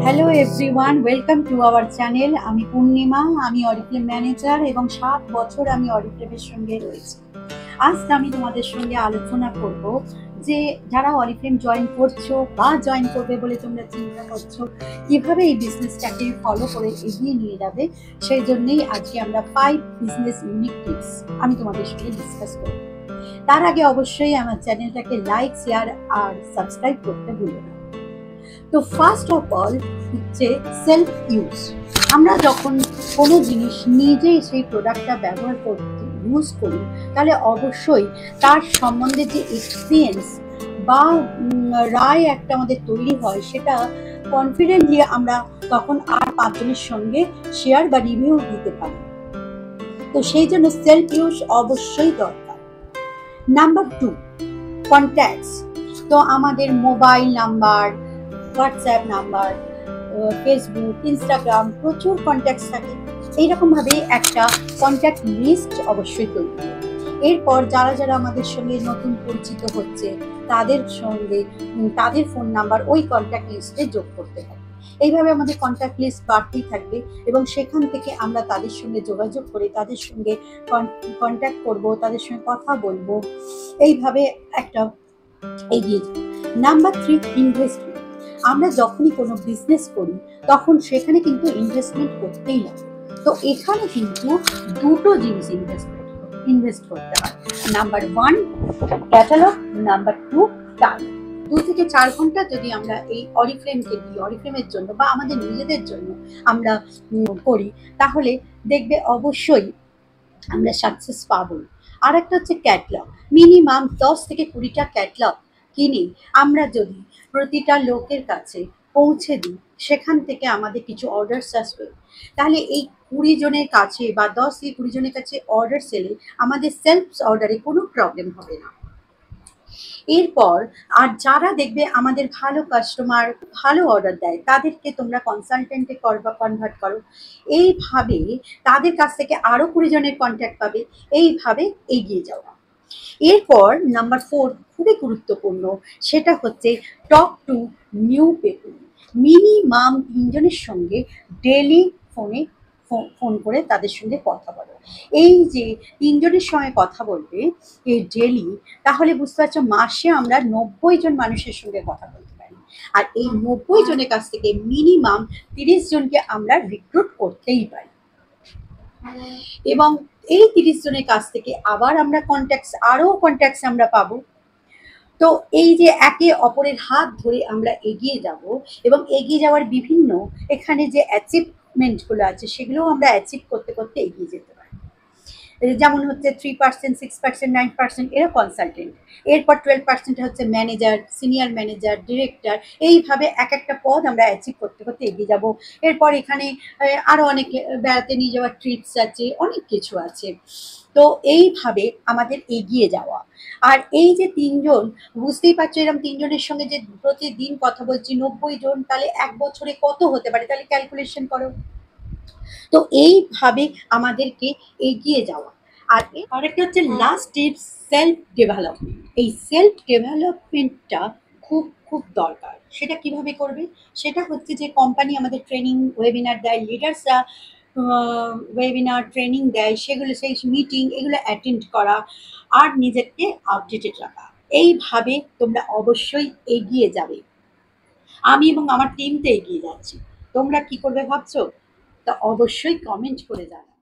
Hello everyone, welcome to our channel. আমি পূর্ণিমা, আমি Oriflame manager এবং 7 বছর আমি অরিফ্লেমের সঙ্গে রয়েছি। আজ আমি তোমাদের সঙ্গে আলোচনা করব যে যারা অরিফ্লেম জয়েন করছো বা জয়েন করবে বলে তোমরা চিন্তা করছো, কিভাবে এই বিজনেসটাকে ফলো করে এগিয়ে নিয়ে যাবে। সেই জন্যই আজকে আমরা 5 বিজনেস ইউনিক টিপস আমি তোমাদের সঙ্গে ডিসকাস করব। তার আগে অবশ্যই আমার চ্যানেলটাকে লাইক, শেয়ার আর সাবস্ক্রাইব করতে ভুলো না। তো ফার্স্ট অফ অল হচ্ছে সেলফ ইউজ। আমরা যখন কোনো জিনিস নিজেই সেই প্রোডাক্টটা ব্যবহার করতে ইউজ করি, তাহলে অবশ্যই তার সম্বন্ধে যে এক্সপিরিয়েন্স বা রায় একটা আমাদের তৈরি হয়, সেটা কনফিডেন্টলি আমরা তখন আর 5 জনের সঙ্গে শেয়ার বা রিভিউ দিতে পারি। তো সেই জন্য সেলফ ইউজ অবশ্যই দরকার। Number 2, contacts. তো আমাদের mobile number, WhatsApp number, Facebook, Instagram, প্রচুর কন্ট্যাক্টস থাকে। এইরকমভাবে একটা কন্ট্যাক্ট লিস্ট অবশ্যই তৈরি করুন। এরপর যারা যারা আমাদের সঙ্গে নতুন পরিচিত হচ্ছে, তাদের সঙ্গে তাদের ফোন নাম্বার ওই কন্ট্যাক্ট লিস্টে যোগ করতে হবে। এইভাবে আমাদের কন্ট্যাক্ট লিস্ট বাড়তেই থাকবে এবং সেখান থেকে আমরা তাদের সঙ্গে যোগাযোগ করে তাদের সঙ্গে কন্ট্যাক্ট করব, তাদের সঙ্গে কথা বলবো। এইভাবে একটা এগিয়ে যাবে। Number 3, investment. আমরা যখনই কোনো বিজনেস করি তখন সেখানে কিন্তু ইনভেস্টমেন্ট করতেই হবে। তো এখানে কিন্তু দুটো জিনিস ইনভেস্ট করতে হয়। Number 1, catalogue. Number 2, time. 2 থেকে 4 ঘন্টা যদি আমরা এই অরিফ্লেমকে দিই, অরিফ্লেমের জন্য বা আমাদের নিজেদের জন্য আমরা করি, তাহলে দেখবে অবশ্যই আমরা সাকসেস পাবো। আর একটা হচ্ছে ক্যাটলগ। মিনিমাম 10 থেকে 20টা ক্যাটলগ কিনে আমরা যদি প্রতিটা লোকের কাছে পৌঁছে দিই, সেখান থেকে আমাদের কিছু অর্ডারস আসবে। তাহলে এই 20 জনের কাছে বা 10 থেকে 20 জনের কাছে অর্ডার সেলে আমাদের সেলফ অর্ডারে কোনো প্রবলেম হবে না। এরপর আর যারা দেখবে আমাদের ভালো কাস্টমার, ভালো অর্ডার দেয়, তাদেরকে তোমরা কনসালটেন্টে কনভার্ট করো। এইভাবে তাদের কাছ থেকে আরও 20 জনের কন্ট্যাক্ট পাবে। এইভাবে এগিয়ে যাওয়া। এরপর নাম্বার 4, খুবই গুরুত্বপূর্ণ, সেটা হচ্ছে talk to new people. Minimum 3 জনের সঙ্গে ডেলি ফোন করে তাদের সঙ্গে কথা বলো। এই যে 3 জনের সঙ্গে কথা বলবে এই ডেলি, তাহলে বুঝতে পারছো মাসে আমরা 90 জন মানুষের সঙ্গে কথা বলতে পারি। আর এই 90 জনের কাছ থেকে মিনিমাম 30 জনকে আমরা রিক্রুট করতেই পারি এবং এই 30 জনের কাছ থেকে আবার আমরা আরও কন্ট্যাক্টস আমরা পাবো। তো এই যে একে অপরের হাত ধরে আমরা এগিয়ে যাব এবং এগিয়ে যাওয়ার বিভিন্ন এখানে যে অ্যাচিভমেন্টগুলো আছে, সেগুলোও আমরা অ্যাচিভ করতে করতে এগিয়ে যেতে পারি। যেমন হচ্ছে 3%, 6%, 9% এরা কনসালটেন্ট। এরপর 12% হচ্ছে ম্যানেজার, সিনিয়র ম্যানেজার, ডিরেক্টর। এইভাবে এক একটা পদ আমরা অ্যাচিভ করতে করতে এগিয়ে যাব। এরপর এখানে আরও অনেক বেড়াতে নিয়ে যাওয়ার ট্রিপস আছে, অনেক কিছু আছে। তো এইভাবে আমাদের এগিয়ে যাওয়া। আর এই যে 3 জন, বুঝতেই পারছো এরকম 3 জনের সঙ্গে যে প্রতিদিন কথা বলছি, 90 জন, তাহলে 1 বছরে কত হতে পারে, তাহলে ক্যালকুলেশন করো। তো এইভাবে আমাদেরকে এগিয়ে যাওয়া। আর আরেকটা হচ্ছে লাস্ট টিপস, সেলফ ডেভেলপমেন্ট। এই সেলফ ডেভেলপমেন্টটা খুব খুব দরকার। সেটা কিভাবে করবে? সেটা হচ্ছে যে কোম্পানি আমাদের ট্রেনিং ওয়েবিনার দেয়, লিডার্সরা ওয়েবিনার ট্রেনিং দেয়, সেগুলো সেই মিটিং এগুলো অ্যাটেন্ড করা আর নিজেকে আপডেটেড রাখা। এইভাবে তোমরা অবশ্যই এগিয়ে যাবে। আমি এবং আমার টিম তো এগিয়ে যাচ্ছি। তোমরা কি করবে ভাবছো? তা অবশ্যই কমেন্ট করে জানাও।